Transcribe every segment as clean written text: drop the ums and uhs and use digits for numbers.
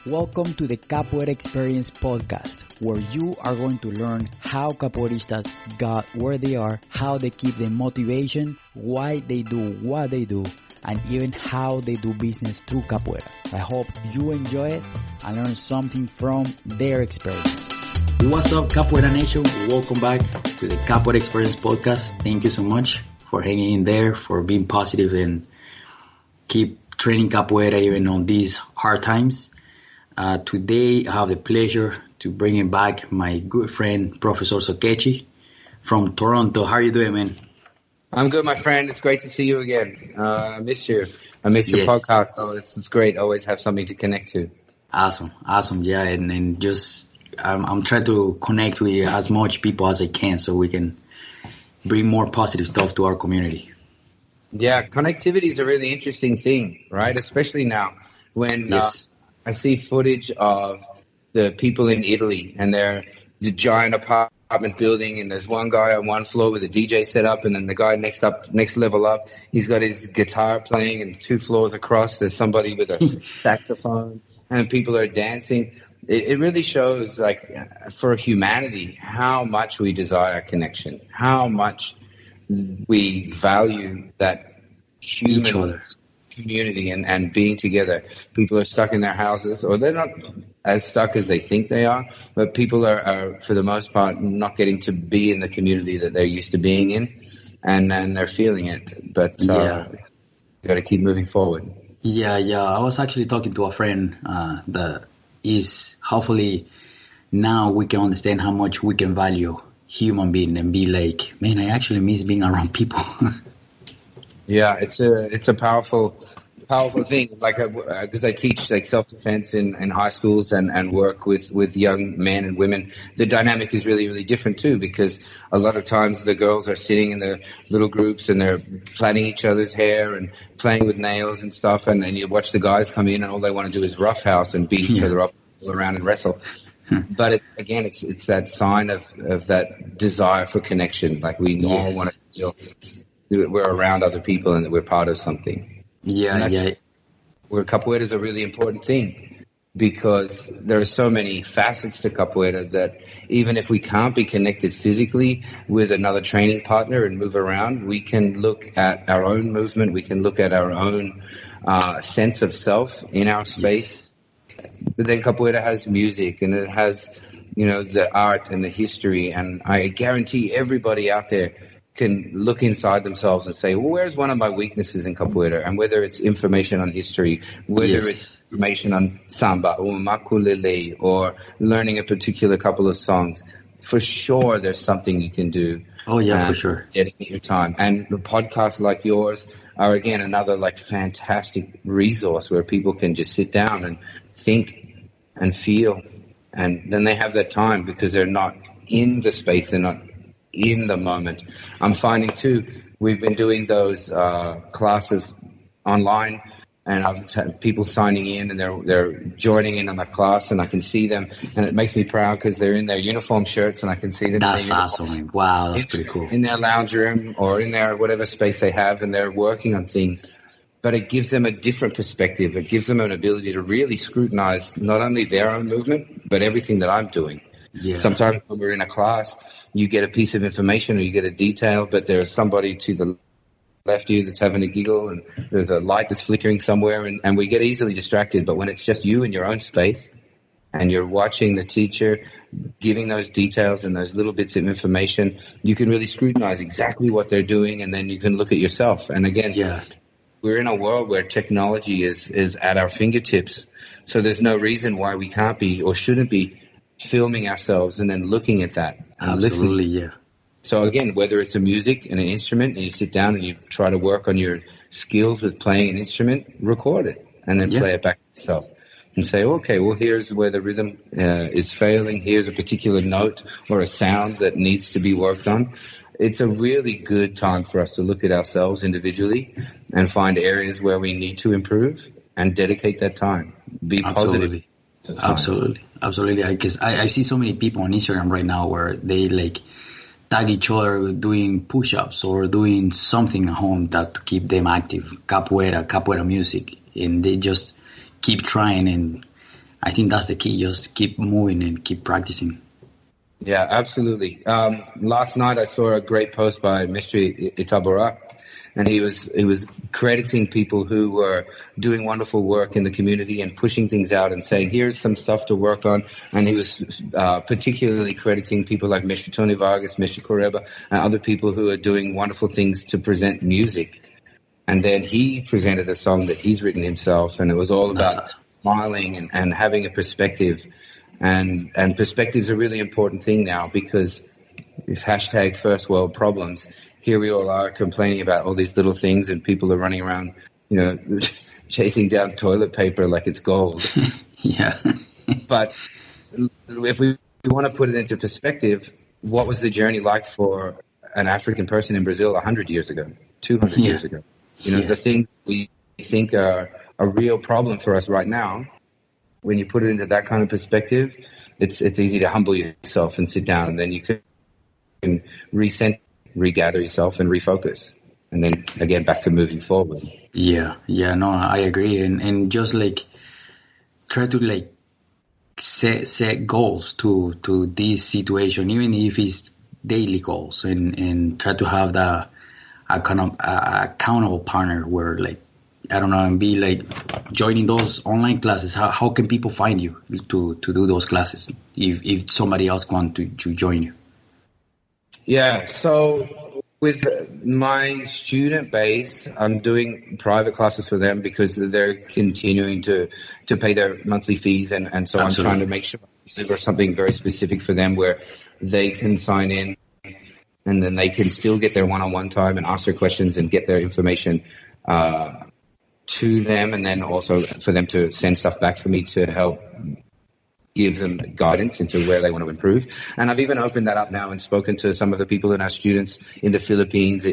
Welcome to the Capoeira Experience podcast, where you are going to learn how capoeiristas got where they are, how they keep the motivation, why they do what they do, and even how they do business through capoeira. I hope you enjoy it and learn something from their experience. What's up, Capoeira Nation? Welcome back to the Capoeira Experience podcast. Thank you so much for hanging in there, for being positive and keep training capoeira even on these hard times. Today I have the pleasure to bring back my good friend, Professor Soquete from Toronto. How are you doing, man? I'm good, my friend. It's great to see you again. I miss you. I miss your podcast. Oh, it's great. Always have something to connect to. Awesome. Yeah, and just I'm trying to connect with as much people as I can so we can bring more positive stuff to our community. Yeah, connectivity is a really interesting thing, right? Especially now when I see footage of the people in Italy, and they're the giant apartment building, and there's one guy on one floor with a DJ set up, and then the guy next level up, he's got his guitar playing, and 2 floors across there's somebody with a saxophone, and people are dancing. It really shows, like, for humanity, how much we desire connection, how much we value that human community and being together. People are stuck in their houses, or they're not as stuck as they think they are, but people are for the most part not getting to be in the community that they're used to being in, and they're feeling it. But you got to keep moving forward. Yeah. I was actually talking to a friend that is hopefully now we can understand how much we can value human being and be like, man, I actually miss being around people. Yeah, it's a powerful thing. Like, because I teach like self-defense in high schools and work with young men and women. The dynamic is really, really different too, because a lot of times the girls are sitting in their little groups and they're plaiting each other's hair and playing with nails and stuff. And then you watch the guys come in and all they want to do is roughhouse and beat each other up, all around and wrestle. But it's that sign of that desire for connection. Like, we all want to feel we're around other people and that we're part of something. Where capoeira is a really important thing, because there are so many facets to capoeira that even if we can't be connected physically with another training partner and move around, we can look at our own movement, we can look at our own sense of self in our space. But then capoeira has music, and it has, the art and the history, and I guarantee everybody out there can look inside themselves and say, well, where's one of my weaknesses in capoeira? And whether it's information on history, whether it's information on samba or makulele, or learning a particular couple of songs, for sure there's something you can do. Oh, yeah, for sure. Dedicate your time. And the podcasts like yours are, again, another like fantastic resource where people can just sit down and think and feel. And then they have that time because they're not in the space, they're not in the moment. I'm finding too, we've been doing those classes online, and I've had people signing in and they're joining in on the class, and I can see them, and it makes me proud because they're in their uniform shirts and I can see them. That's awesome. Wow, that's pretty cool. In their lounge room or in their whatever space they have, and they're working on things. But it gives them a different perspective. It gives them an ability to really scrutinize not only their own movement, but everything that I'm doing. Yeah. Sometimes when we're in a class, you get a piece of information or you get a detail, but there's somebody to the left of you that's having a giggle, and there's a light that's flickering somewhere, and we get easily distracted. But when it's just you in your own space and you're watching the teacher giving those details and those little bits of information, you can really scrutinize exactly what they're doing, and then you can look at yourself. And again, we're in a world where technology is at our fingertips, so there's no reason why we can't be or shouldn't be filming ourselves and then looking at that and listening. So again, whether it's a music and an instrument, and you sit down and you try to work on your skills with playing an instrument, record it and then play it back to yourself and say, okay, well, here's where the rhythm is failing. Here's a particular note or a sound that needs to be worked on. It's a really good time for us to look at ourselves individually and find areas where we need to improve and dedicate that time. Be positive. Absolutely. I see so many people on Instagram right now where they like tag each other doing push-ups or doing something at home that to keep them active. Capoeira music, and they just keep trying. And I think that's the key. Just keep moving and keep practicing. Yeah, absolutely. Last night I saw a great post by Mr. Itabora, and he was crediting people who were doing wonderful work in the community and pushing things out and saying, here's some stuff to work on. And he was particularly crediting people like Mr. Tony Vargas, Mr. Correba, and other people who are doing wonderful things to present music. And then he presented a song that he's written himself, and it was all about smiling and having a perspective. And perspective's a really important thing now, because if hashtag first world problems, here we all are complaining about all these little things, and people are running around, chasing down toilet paper like it's gold. Yeah. But if we want to put it into perspective, what was the journey like for an African person in Brazil 100 years ago, 200 years ago? The things we think are a real problem for us right now, when you put it into that kind of perspective, it's easy to humble yourself and sit down, and then you can regather yourself and refocus, and then again back to moving forward. No, I agree. And just like try to set goals to this situation, even if it's daily goals, and try to have a kind of accountable partner where, like, I don't know, and be like joining those online classes. How can people find you to do those classes if somebody else wants to join you? Yeah, so with my student base, I'm doing private classes for them because they're continuing to pay their monthly fees, and so Absolutely. I'm trying to make sure I deliver something very specific for them where they can sign in, and then they can still get their one-on-one time and ask their questions and get their information to them, and then also for them to send stuff back for me to help give them guidance into where they want to improve. And I've even opened that up now and spoken to some of the people in our students in the Philippines,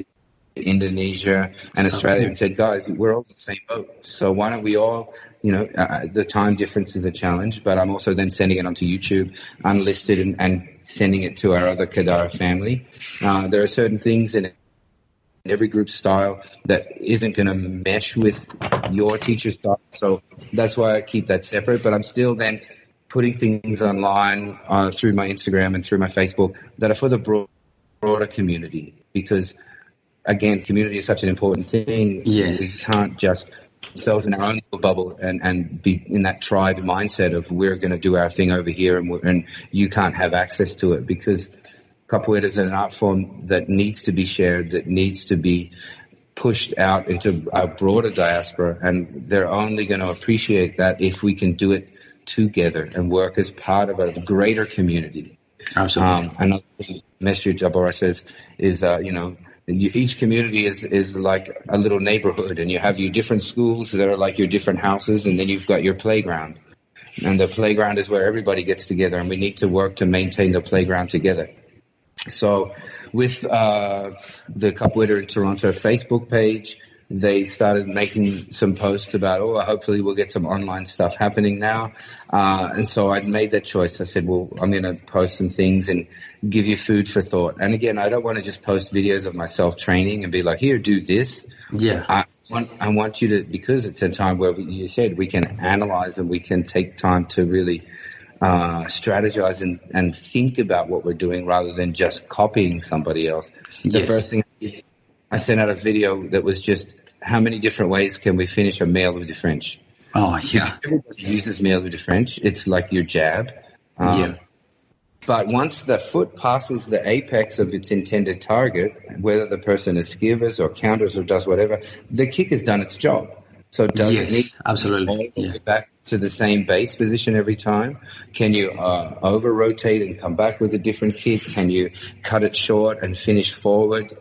Indonesia, and Australia, and said, guys, we're all in the same boat. So why don't we all, the time difference is a challenge, but I'm also then sending it onto YouTube, unlisted, and sending it to our other Kadara family. There are certain things in every group style that isn't going to mesh with your teacher's style. So that's why I keep that separate, but I'm still then putting things online through my Instagram and through my Facebook that are for the broader community, because again, community is such an important thing. Yes. We can't just ourselves in our own little bubble and be in that tribe mindset of we're going to do our thing over here and you can't have access to it, because Capoeira is an art form that needs to be shared, that needs to be pushed out into our broader diaspora, and they're only going to appreciate that if we can do it together and work as part of a greater community. Absolutely. Another thing Mestre Jabora says is, each community is like a little neighborhood, and you have your different schools that are like your different houses, and then you've got your playground. And the playground is where everybody gets together, and we need to work to maintain the playground together. So with the Capoeira in Toronto Facebook page, they started making some posts about, hopefully we'll get some online stuff happening now. And so I made that choice. I said, well, I'm going to post some things and give you food for thought. And again, I don't want to just post videos of myself training and be like, here, do this. Yeah. I want you to, because it's a time where you said we can analyze and we can take time to really strategize and think about what we're doing rather than just copying somebody else. The first thing I sent out a video that was just how many different ways can we finish a meal with the French? Oh, yeah. Everybody uses meal with the French. It's like your jab. But once the foot passes the apex of its intended target, whether the person is skivers or counters or does whatever, the kick has done its job. So does it need absolutely. to get back to the same base position every time? Can you over-rotate and come back with a different kick? Can you cut it short and finish forward?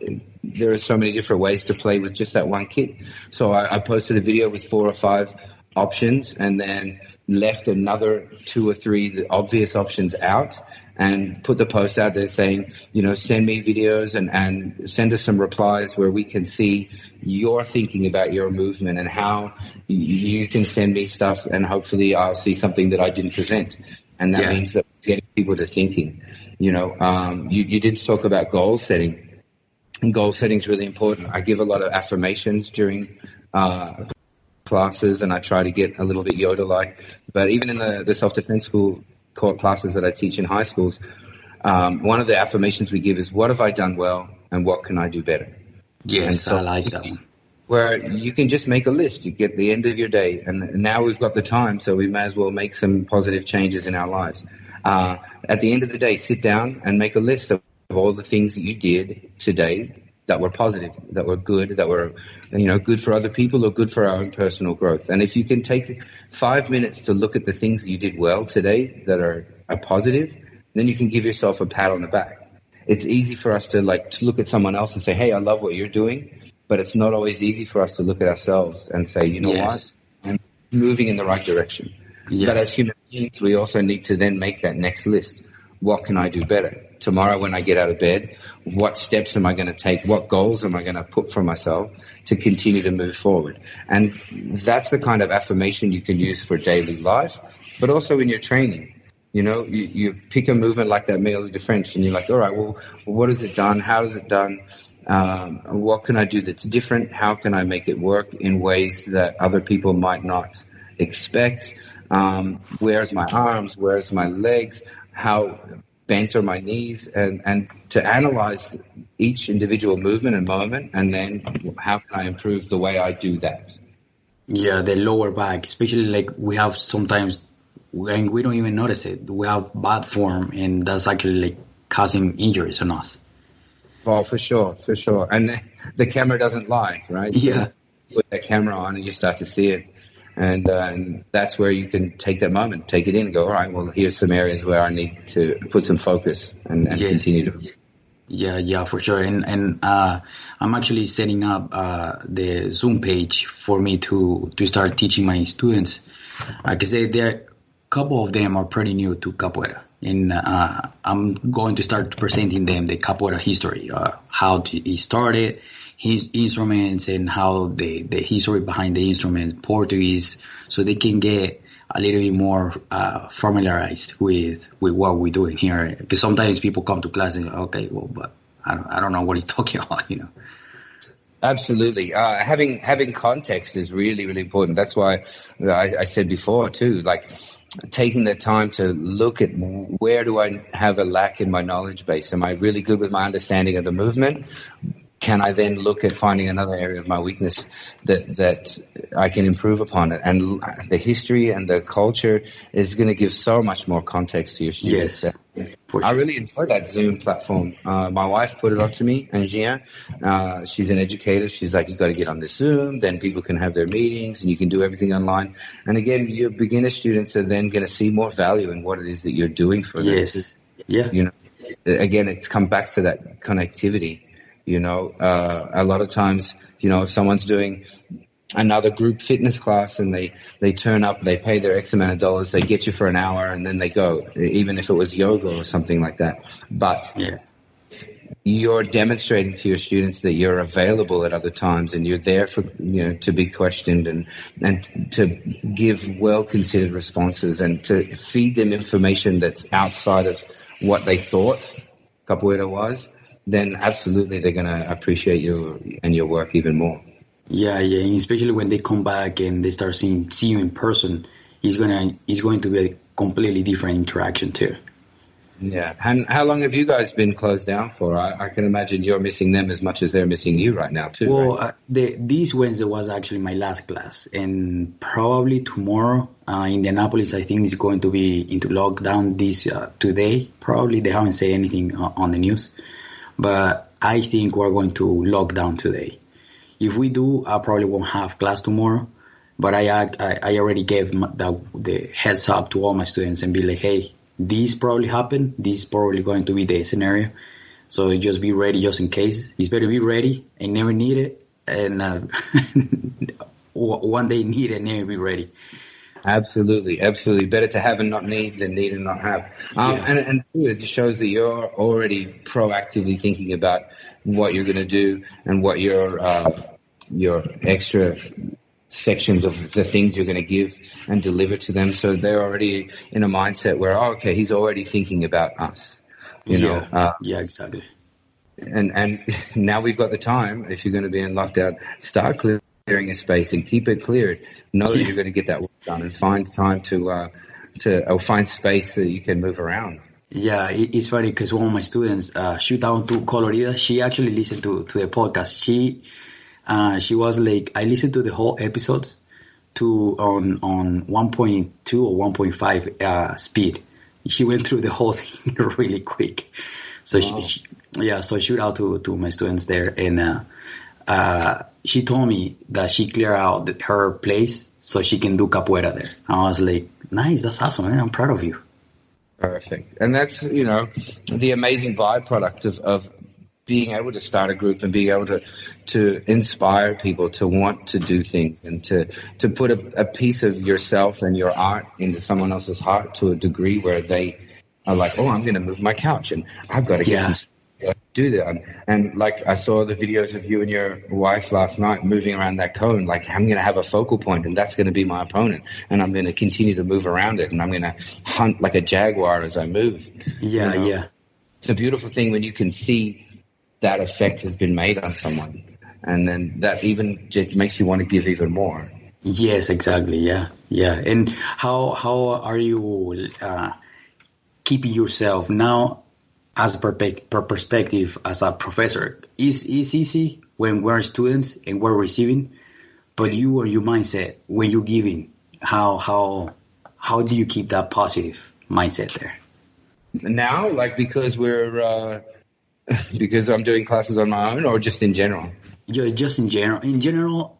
There are so many different ways to play with just that one kick. So I posted a video with 4 or 5 options and then left another 2 or 3 obvious options out and put the post out there saying, send me videos and send us some replies where we can see your thinking about your movement and how you can send me stuff, and hopefully I'll see something that I didn't present. And that means that we're getting people to thinking. You did talk about goal setting, and goal setting is really important. I give a lot of affirmations during classes, and I try to get a little bit Yoda-like. But even in the self-defense school court classes that I teach in high schools, one of the affirmations we give is, what have I done well and what can I do better? Yes, so, I like that one. Where you can just make a list. You get the end of your day, and now we've got the time, so we may as well make some positive changes in our lives. At the end of the day, sit down and make a list of all the things that you did today that were positive, that were good, that were, good for other people or good for our own personal growth. And if you can take 5 minutes to look at the things that you did well today that are positive, then you can give yourself a pat on the back. It's easy for us to look at someone else and say, hey, I love what you're doing. But it's not always easy for us to look at ourselves and say, what? I'm moving in the right direction. Yes. But as human beings, we also need to then make that next list. What can I do better? Tomorrow when I get out of bed, what steps am I going to take? What goals am I going to put for myself to continue to move forward? And that's the kind of affirmation you can use for daily life, but also in your training. You pick a movement like that Meilleur de French, and you're like, all right, well, what has it done? How is it done? What can I do that's different? How can I make it work in ways that other people might not expect? Where's my arms? Where's my legs? How bent are my knees? And to analyze each individual movement and moment, and then how can I improve the way I do that? Yeah, the lower back, especially we have sometimes, and we don't even notice it, we have bad form, and that's actually causing injuries on us. Oh, for sure. And the camera doesn't lie, right? Yeah. You put that camera on and you start to see it. And that's where you can take that moment, take it in and go, all right, well, here's some areas where I need to put some focus and yes. Continue to. Yeah, for sure. And I'm actually setting up the Zoom page for me to start teaching my students. Because there a couple of them are pretty new to Capoeira. And I'm going to start presenting them the Capoeira history, how it started, his instruments, and how the history behind the instruments, Portuguese, so they can get a little bit more familiarized with what we're doing here. Because sometimes people come to class and okay, well, but I don't know what he's talking about, Absolutely. Having context is really, really important. That's why I said before too, taking the time to look at where do I have a lack in my knowledge base? Am I really good with my understanding of the movement? Can I then look at finding another area of my weakness that I can improve upon it? And the history and the culture is going to give so much more context to your students. Yes. I really enjoy that Zoom platform. My wife put it up to me, and she's an educator. She's like, you got to get on this Zoom, then people can have their meetings and you can do everything online. And again, your beginner students are then going to see more value in what it is that you're doing for them. Yes. Yeah. Again, it's come back to that connectivity. A lot of times, if someone's doing another group fitness class and they turn up, they pay their X amount of dollars, they get you for an hour and then they go, even if it was yoga or something like that. But yeah. You're demonstrating to your students that you're available at other times and you're there for, to be questioned and to give well-considered responses and to feed them information that's outside of what they thought Capoeira was. Then absolutely they're going to appreciate you and your work even more. Yeah, and especially when they come back and they start see you in person, it's going to be a completely different interaction too. Yeah. And how long have you guys been closed down for? I can imagine you're missing them as much as they're missing you right now too. Well, right? This Wednesday was actually my last class, and probably tomorrow, Indianapolis, I think is going to be into lockdown today. Probably they haven't said anything on the news. But I think we're going to lock down today. If we do, I probably won't have class tomorrow. But I already gave the heads up to all my students and be like, hey, this probably happened. This is probably going to be the scenario. So just be ready just in case. It's better be ready and never need it. And one day need it and never be ready. Absolutely. Better to have and not need than need and not have. And it just shows that you're already proactively thinking about what you're going to do and what your extra sections of the things you're going to give and deliver to them. So they're already in a mindset where, okay, he's already thinking about us. Yeah, exactly. And now we've got the time, if you're going to be in lockdown, start clearing clearing a space and keep it cleared. Know that you're going to get that work done, and find time to find space so you can move around. Yeah, it's funny because one of my students, she down to Colorida, she actually listened to the podcast. She was like, I listened to the whole episodes on 1.2 or 1.5 speed. She went through the whole thing really quick. So wow. So shout out to my students there. And she told me that she cleared out her place so she can do capoeira there. I was like, nice, that's awesome, man. I'm proud of you. Perfect. And that's, the amazing byproduct of being able to start a group and being able to inspire people to want to do things and to put a piece of yourself and your art into someone else's heart to a degree where they are like, oh, I'm going to move my couch and I've got to get some do that. And like I saw the videos of you and your wife last night moving around that cone, like I'm going to have a focal point and that's going to be my opponent and I'm going to continue to move around it and I'm going to hunt like a jaguar as I move. Yeah. It's a beautiful thing when you can see that effect has been made on someone, and then that even just makes you want to give even more. Yes, exactly. Yeah. And how are you keeping yourself now as a perspective as a professor? It's easy when we're students and we're receiving, but you or your mindset when you're giving, how do you keep that positive mindset there? Now, like because because I'm doing classes on my own, or just in general? Yeah, just in general. In general,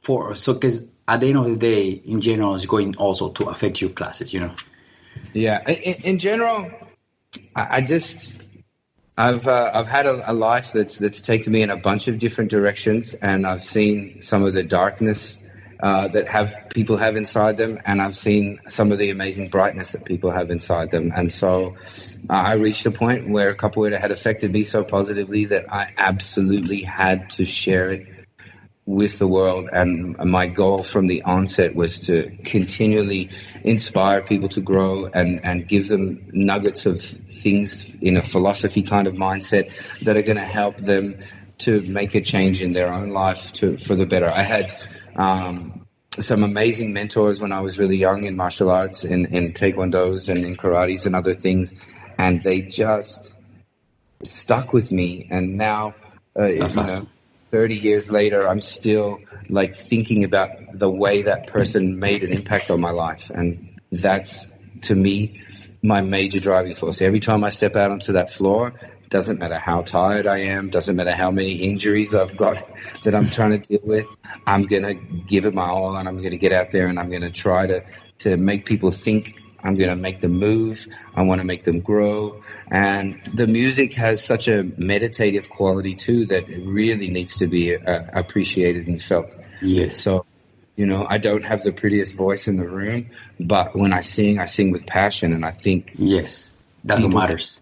because at the end of the day, in general, it's going also to affect your classes, Yeah, in general, I've had a life that's taken me in a bunch of different directions, and I've seen some of the darkness that people have inside them, and I've seen some of the amazing brightness that people have inside them. And so I reached a point where capoeira had affected me so positively that I absolutely had to share it with the world. And my goal from the onset was to continually inspire people to grow and give them nuggets of things in a philosophy kind of mindset that are going to help them to make a change in their own life for the better. I had some amazing mentors when I was really young in martial arts, in taekwondos and in karates and other things, and they just stuck with me. And now, awesome. 30 years later, I'm still like thinking about the way that person made an impact on my life, and that's, to me, my major driving force. Every time I step out onto that floor, doesn't matter how tired I am, doesn't matter how many injuries I've got that I'm trying to deal with, I'm going to give it my all, and I'm going to get out there and I'm going to try to make people think. I'm going to make them move. I want to make them grow. And the music has such a meditative quality too that it really needs to be appreciated and felt. Yes. So, I don't have the prettiest voice in the room, but when I sing with passion, and I think yes, that's what matters.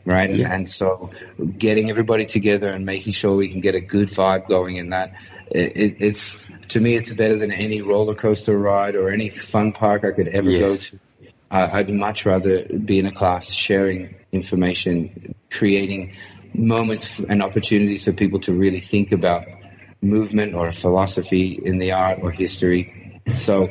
Right. Yeah. And so getting everybody together and making sure we can get a good vibe going in that, it's, to me, it's better than any roller coaster ride or any fun park I could ever go to. I'd much rather be in a class sharing information, creating moments and opportunities for people to really think about movement or philosophy in the art or history. So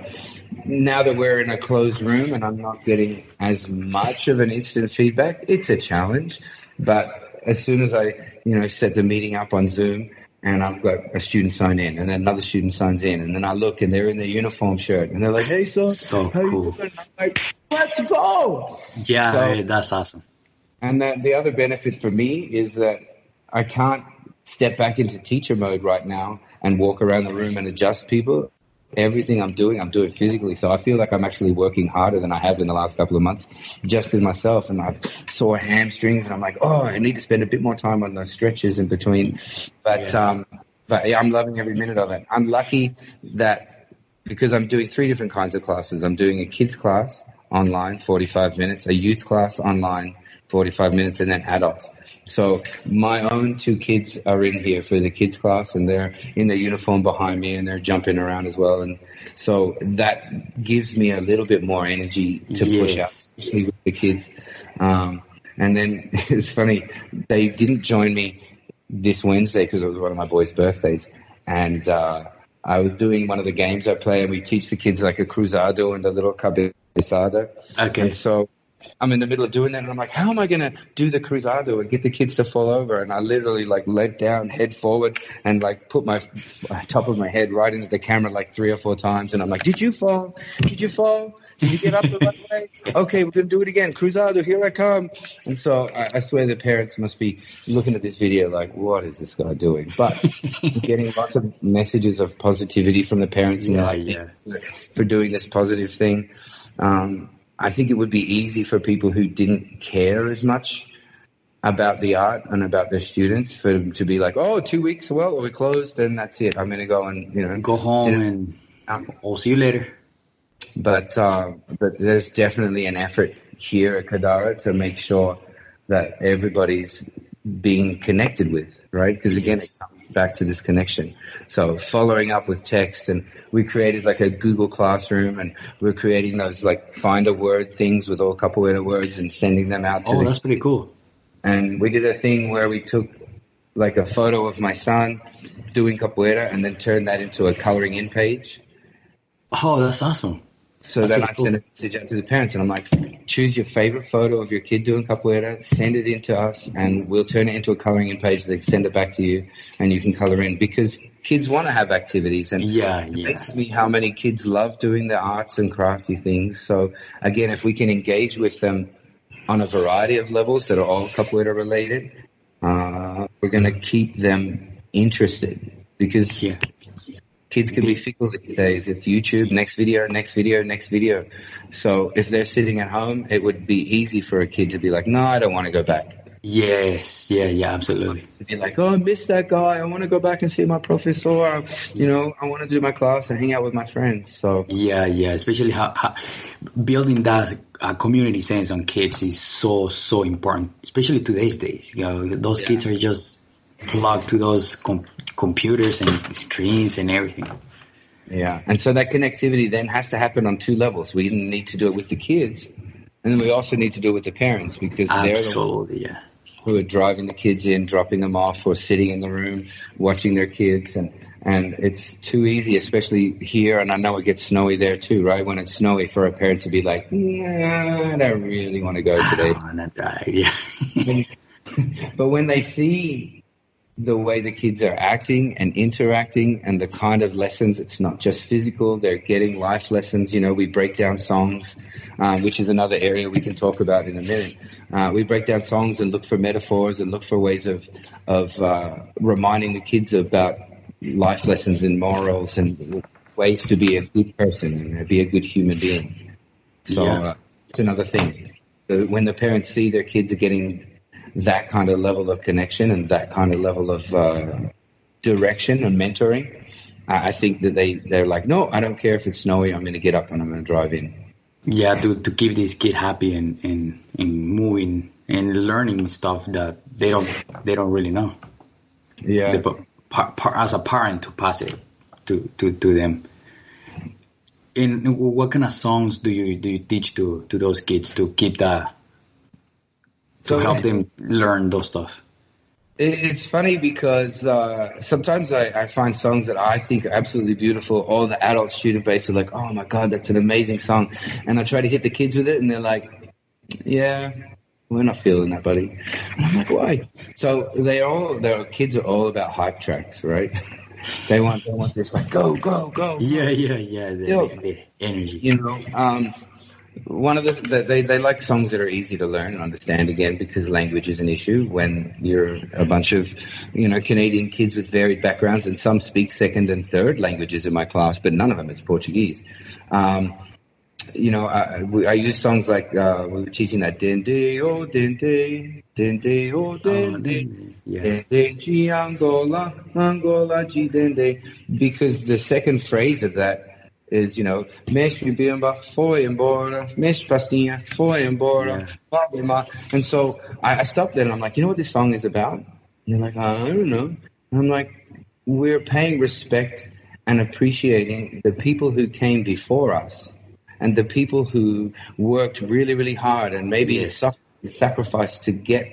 now that we're in a closed room and I'm not getting as much of an instant feedback, it's a challenge. But as soon as I, set the meeting up on Zoom and I've got a student sign in and then another student signs in, and then I look and they're in their uniform shirt and they're like, hey, so cool. I'm like, let's go. Yeah, that's awesome. And then the other benefit for me is that I can't step back into teacher mode right now and walk around the room and adjust people. Everything I'm doing physically. So I feel like I'm actually working harder than I have in the last couple of months, just in myself. And I've sore hamstrings and I'm like, I need to spend a bit more time on those stretches in between. But yeah, I'm loving every minute of it. I'm lucky that because I'm doing 3 different kinds of classes. I'm doing a kids class online, 45 minutes, a youth class online, 45 minutes, and then adults. So my own 2 kids are in here for the kids class, and they're in their uniform behind me and they're jumping around as well. And so that gives me a little bit more energy to push out, especially with the kids. And then it's funny, they didn't join me this Wednesday because it was one of my boys' birthdays. and I was doing one of the games I play, and we teach the kids like a cruzado and a little cabezada. Okay. And so I'm in the middle of doing that, and I'm like, how am I going to do the cruzado and get the kids to fall over? And I literally like leant down, head forward, and like put my top of my head right into the camera like 3 or 4 times. And I'm like, did you fall? Did you fall? Did you get up the right way? Okay, we're going to do it again. Cruzado, here I come. And so I swear the parents must be looking at this video like, what is this guy doing? But we're getting lots of messages of positivity from the parents for doing this positive thing. I think it would be easy for people who didn't care as much about the art and about their students for them to be like, oh, 2 weeks, well, we're closed, and that's it. I'm going to go and, go home and I'll see you later. But there's definitely an effort here at Kadara to make sure that everybody's being connected with, right? Because again, it comes back to this connection. So following up with text, and we created like a Google Classroom, and we're creating those like find a word things with all capoeira words and sending them out to that's pretty cool. And we did a thing where we took like a photo of my son doing capoeira and then turned that into a coloring in page. Oh, that's awesome. So then I sent a message out to the parents, and I'm like, choose your favorite photo of your kid doing capoeira, send it in to us, and we'll turn it into a coloring in page. They send it back to you, and you can color in, because kids want to have activities. And it makes me how many kids love doing the arts and crafty things. So again, if we can engage with them on a variety of levels that are all capoeira related, we're going to keep them interested, because kids can be fickle these days. It's YouTube, next video, next video, next video. So if they're sitting at home, it would be easy for a kid to be like, no, I don't want to go back. Yes, yeah, absolutely. To be like, oh, I missed that guy. I want to go back and see my professor. I want to do my class and hang out with my friends. So yeah, especially how building that community sense on kids is so important, especially today's days. Those kids are just plugged to those computers and screens and everything. Yeah, and so that connectivity then has to happen on 2 levels. We need to do it with the kids, and then we also need to do it with the parents, because they're the ones who are driving the kids in, dropping them off, or sitting in the room watching their kids. And it's too easy, especially here, and I know it gets snowy there too, right? When it's snowy, for a parent to be like, I don't really want to go today. But when they see the way the kids are acting and interacting and the kind of lessons, it's not just physical, they're getting life lessons. We break down songs, which is another area we can talk about in a minute. We break down songs and look for metaphors and look for ways of reminding the kids about life lessons and morals and ways to be a good person and be a good human being. So it's another thing. When the parents see their kids are getting that kind of level of connection and that kind of level of direction and mentoring, I think that they're like, no, I don't care if it's snowy, I'm going to get up and I'm going to drive in. Yeah, to keep this kid happy and moving and learning stuff that they don't really know. Yeah, as a parent, to pass it to them. And what kind of songs do you teach to those kids to keep that? To help them learn those stuff? It's funny because sometimes I find songs that I think are absolutely beautiful. All the adult student base are like, oh my God, that's an amazing song. And I try to hit the kids with it, and they're like, yeah, we're not feeling that, buddy. And I'm like, why? So their kids are all about hype tracks, right? They want this like, go. Yeah. The energy. One of they like songs that are easy to learn and understand, again, because language is an issue when you're a bunch of Canadian kids with varied backgrounds, and some speak second and third languages in my class, but none of them is Portuguese. I use songs like we were teaching that dende oh dende oh dende dende de Angola de dende, because the second phrase of that is, Mestre Bimba foi embora, Mestre Pastinha foi embora, and so I stopped there and I'm like, you know what this song is about? And they're like, I don't know. And I'm like, we're paying respect and appreciating the people who came before us and the people who worked really, really hard and maybe sacrificed to get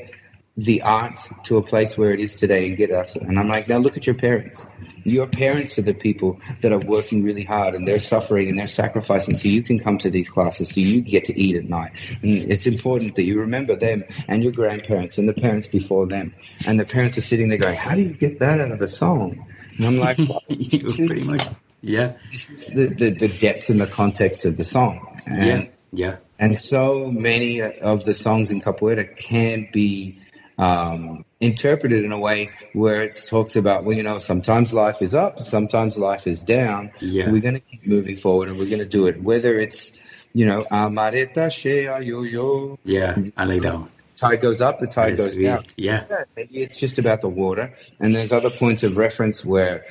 the art to a place where it is today and get us. And I'm like, now look at your parents. Your parents are the people that are working really hard and they're suffering and they're sacrificing so you can come to these classes, so you get to eat at night. And it's important that you remember them and your grandparents and the parents before them. And the parents are sitting there going, how do you get that out of a song? And I'm like, well, pretty much. Yeah. This is the depth and the context of the song. And, and so many of the songs in Capoeira can be interpreted in a way where it talks about, well, you know, sometimes life is up, sometimes life is down. Yeah. We're going to keep moving forward and we're going to do it. Whether it's, you know, amareta shea yo-yo. Yeah, I like that one. Tide goes up, the tide goes down. Yeah. Maybe it's just about the water. And there's other points of reference where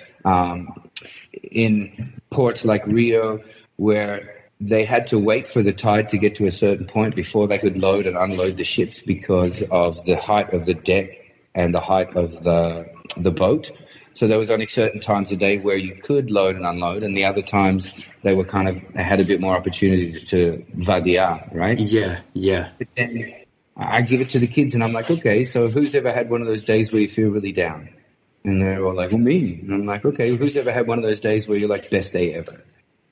in ports like Rio, where they had to wait for the tide to get to a certain point before they could load and unload the ships because of the height of the deck and the height of the boat. So there was only certain times a day where you could load and unload, and the other times they were they had a bit more opportunity to vadiar, right? Yeah. But then I give it to the kids and I'm like, okay, so who's ever had one of those days where you feel really down? And they're all like, well, me. And I'm like, okay, who's ever had one of those days where you're like, best day ever?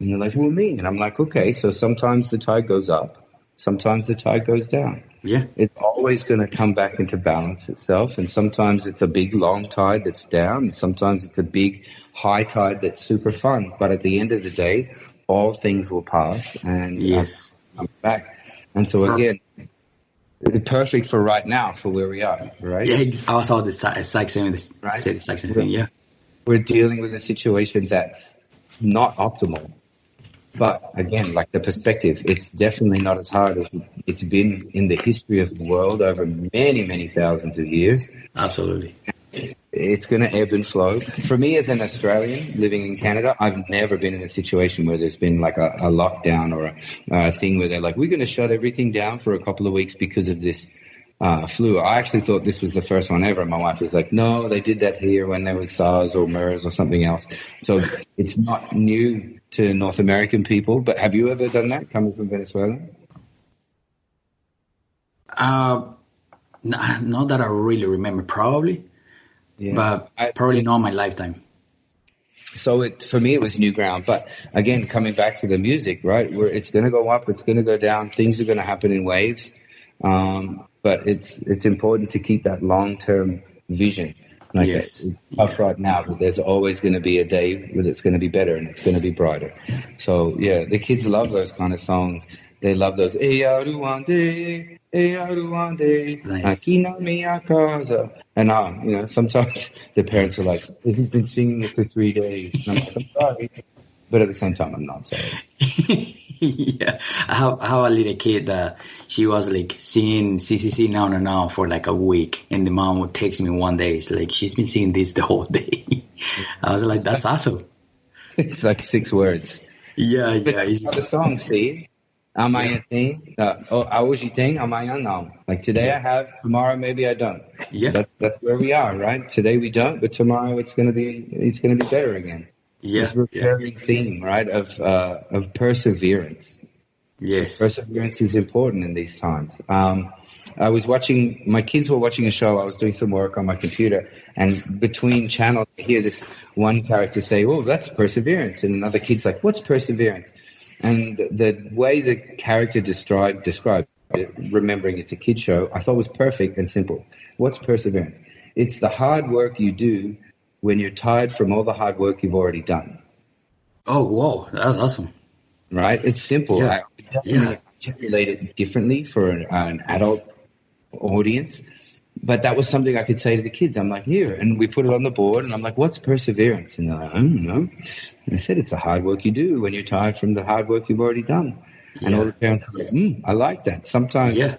And they're like, well, me. And I'm like, okay, so sometimes the tide goes up, sometimes the tide goes down. Yeah. It's always going to come back into balance itself. And sometimes it's a big long tide that's down. And sometimes it's a big high tide that's super fun. But at the end of the day, all things will pass and come back. And so again, it's perfect for right now, for where we are, right? Yeah, I was the exact same thing, yeah. We're dealing with a situation that's not optimal. But again, like the perspective, it's definitely not as hard as it's been in the history of the world over many, many thousands of years. Absolutely. It's going to ebb and flow. For me as an Australian living in Canada, I've never been in a situation where there's been like a lockdown or a thing where they're like, we're going to shut everything down for a couple of weeks because of this flu. I actually thought this was the first one ever. And my wife was like, no, they did that here when there was SARS or MERS or something else. So it's not new to North American people. But have you ever done that coming from Venezuela? Not that I really remember, probably. Yeah. But probably not my lifetime. So for me, it was new ground. But again, coming back to the music, right, where it's going to go up, it's going to go down, things are going to happen in waves. But it's important to keep that long-term vision. Like it's tough right now, but there's always going to be a day where it's going to be better and it's going to be brighter. So yeah, the kids love those kind of songs. They love those. Nice. And you know, sometimes the parents are like, "He's been singing it for 3 days." And I'm like, "I'm sorry," but at the same time, I'm not sorry. Yeah, how a little kid she was like singing CCC now for like a week, and the mom would text me one day. It's like, she's been singing this the whole day. I was like, that's awesome. It's like 6 words. Yeah. It's the song, see. Amanhã tem. Hoje tem, amanhã não. Like today I have, tomorrow maybe I don't. Yeah. That's where we are, right? Today we don't, but tomorrow it's gonna be better again. Yeah. This recurring theme, right, of perseverance. Yes. Perseverance is important in these times. My kids were watching a show. I was doing some work on my computer, and between channels, I hear this one character say, "Oh, that's perseverance," and another kid's like, "What's perseverance?" And the way the character described it, remembering it's a kid show, I thought was perfect and simple. What's perseverance? It's the hard work you do when you're tired from all the hard work you've already done. Oh, whoa. That's awesome. Right? It's simple. Yeah. I definitely articulate it differently for an adult audience. But that was something I could say to the kids. I'm like, here. And we put it on the board, and I'm like, what's perseverance? And they're like, I don't know. And I said, it's the hard work you do when you're tired from the hard work you've already done. Yeah. And all the parents are like, I like that. Sometimes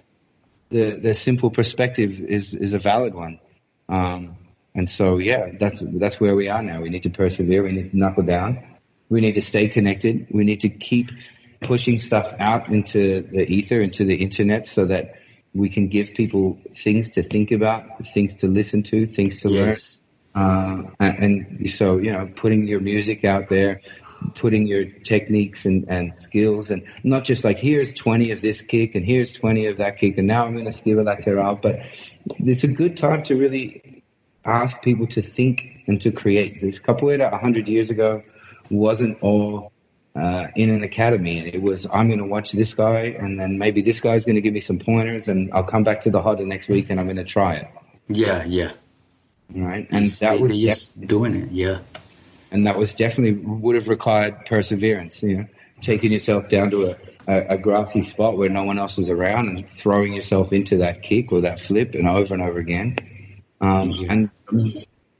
the simple perspective is a valid one. And so, that's where we are now. We need to persevere. We need to knuckle down. We need to stay connected. We need to keep pushing stuff out into the ether, into the internet, so that we can give people things to think about, things to listen to, things to learn. And so, you know, putting your music out there, putting your techniques and skills, and not just like, here's 20 of this kick and here's 20 of that kick, and now I'm going to skill lateral. But it's a good time to really ask people to think and to create. This capoeira 100 years ago wasn't all in an academy. It was, I'm going to watch this guy, and then maybe this guy's going to give me some pointers, and I'll come back to the hut the next week, and I'm going to try it. Yeah. Right, and that was just doing it. Yeah, and that was definitely would have required perseverance. Taking yourself down to a grassy spot where no one else is around and throwing yourself into that kick or that flip and over again. And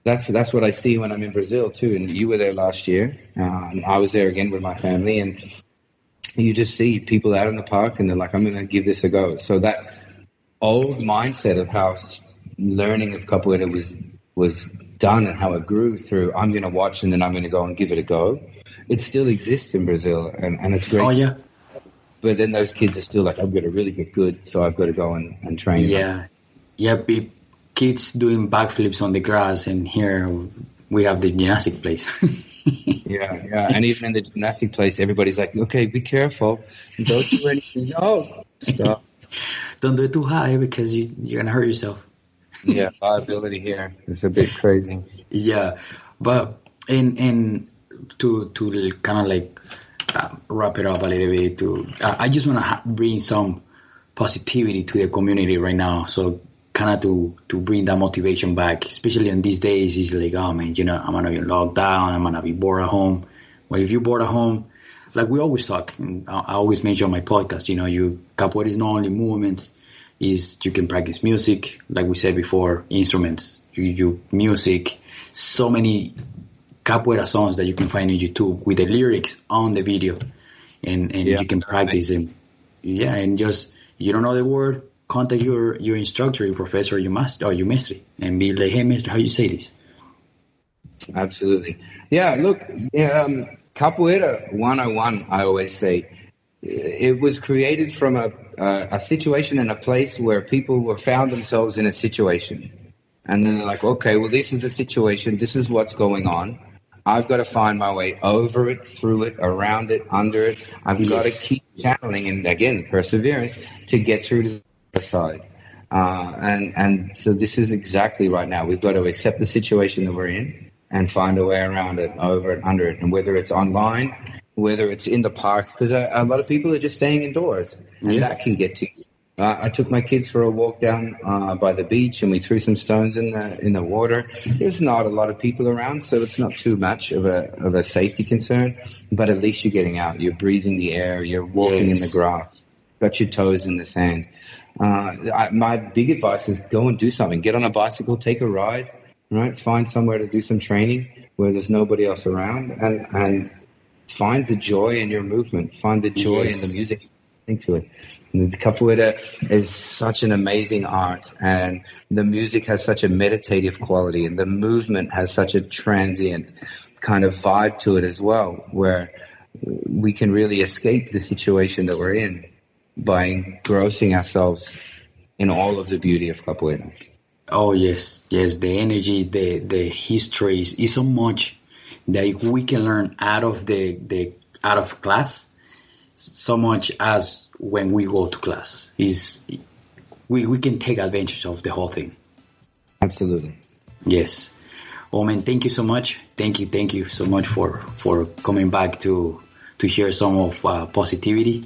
that's what I see when I'm in Brazil too. And you were there last year. I was there again with my family, and you just see people out in the park and they're like, I'm going to give this a go. So that old mindset of how learning of capoeira was done and how it grew through, I'm going to watch and then I'm going to go and give it a go. It still exists in Brazil, and it's great. Oh, yeah. But then those kids are still like, I've got to really get good, so I've got to go and train. Yeah. Kids doing backflips on the grass, and here we have the gymnastic place. Yeah. And even in the gymnastic place, everybody's like, okay, be careful. Don't do anything. No, stop. Don't do it too high because you're going to hurt yourself. Yeah, liability here is a bit crazy. Yeah, but in to kind of like wrap it up a little bit. I just want to bring some positivity to the community right now. So kind of to bring that motivation back, especially in these days. It's like, oh man, I'm gonna be locked down. I'm gonna be bored at home. Well, if you're bored at home, like we always talk, and I always mention on my podcast, capoeira is not only movements. Is you can practice music, like we said before, instruments, you music, so many capoeira songs that you can find on YouTube with the lyrics on the video, and you can practice them. Yeah, and just you don't know the word, contact your instructor, your professor, your master, or your maestri, and be like, hey, master, how you say this? Absolutely. Yeah, look, Capoeira 101, I always say, it was created from a situation and a place where people were found themselves in a situation. And then they're like, okay, well, this is the situation. This is what's going on. I've got to find my way over it, through it, around it, under it. I've got to keep channeling and, again, perseverance to get through to the other side. And so this is exactly right now. We've got to accept the situation that we're in and find a way around it, over it, under it. And whether it's online, whether it's in the park, because a lot of people are just staying indoors, and that can get to you. I took my kids for a walk down by the beach, and we threw some stones in the water. There's not a lot of people around, so it's not too much of a safety concern. But at least you're getting out, you're breathing the air, you're walking in the grass, got your toes in the sand. My big advice is go and do something. Get on a bicycle, take a ride, right? Find somewhere to do some training where there's nobody else around, and find the joy in your movement. Find the joy in the music. Think to it. And the capoeira is such an amazing art, and the music has such a meditative quality, and the movement has such a transient kind of vibe to it as well, where we can really escape the situation that we're in by engrossing ourselves in all of the beauty of capoeira. Oh yes, the energy, the history is so much that we can learn out of class, so much as when we go to class. We can take advantage of the whole thing. Absolutely. Yes. Oh man, thank you so much. Thank you so much for coming back to share some of positivity,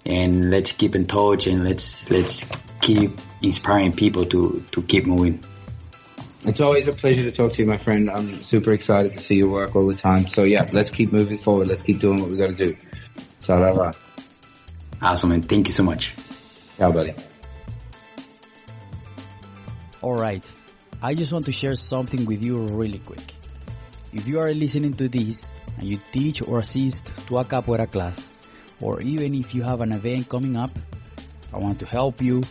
and let's keep in touch, and let's keep inspiring people to keep moving. It's always a pleasure to talk to you, my friend. I'm super excited to see your work all the time. So yeah, let's keep moving forward. Let's keep doing what we got to do. Sarara. Awesome, and thank you so much. Yeah, buddy. All right. I just want to share something with you really quick. If you are listening to this and you teach or assist to a capoeira class, or even if you have an event coming up, I want to help you.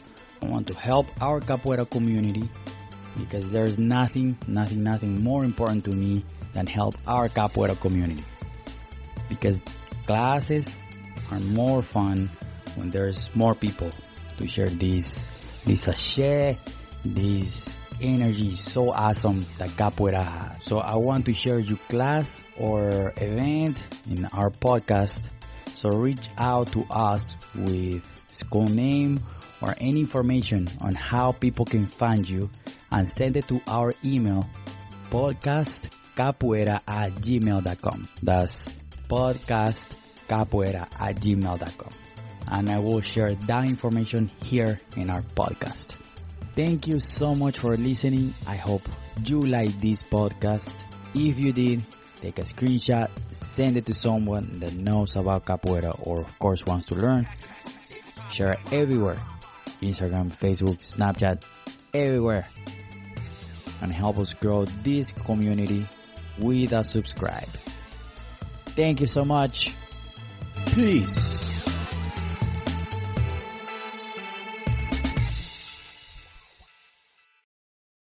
I want to help our capoeira community, because there's nothing more important to me than help our capoeira community. Because classes are more fun when there's more people to share this sachet, this energy so awesome that capoeira has. So I want to share your class or event in our podcast. So reach out to us with school name or any information on how people can find you, and send it to our email, podcastcapoeira@gmail.com. That's podcastcapoeira@gmail.com. And I will share that information here in our podcast. Thank you so much for listening. I hope you like this podcast. If you did, take a screenshot, send it to someone that knows about capoeira or of course wants to learn. Share it everywhere. Instagram, Facebook, Snapchat, everywhere. And help us grow this community with a subscribe. Thank you so much. Peace.